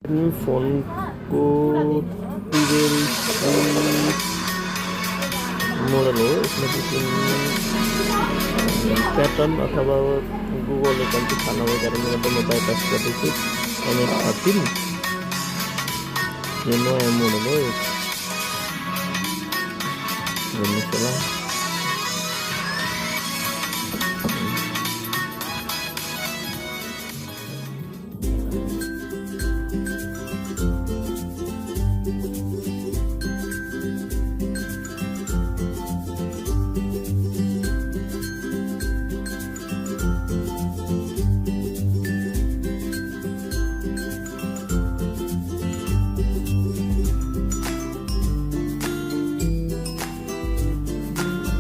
Phone को 12 model हो। इसमें पैटर्न अथवा गूगल अकाउंट थाहा नभएको कारणले गर्दा म बाइपास गर्दैछु। M13 यो नयाँ मोडल हो। हेर्नुहोस् होला।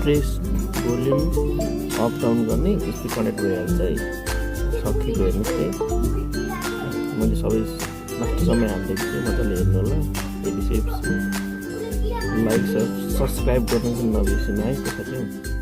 प्रेस भोल्युम अप डाउन गर्ने स्पिड कनेक्ट भइहाल्छ है। सकिएको हेर्नुहोस् है। मैले सबै लास्टसम्म हालिदिएको छु, मजाले हेर्नु होला। यदि लाइक सब्सक्राइब गर्नु नबिर्सिनु है। त्यसरी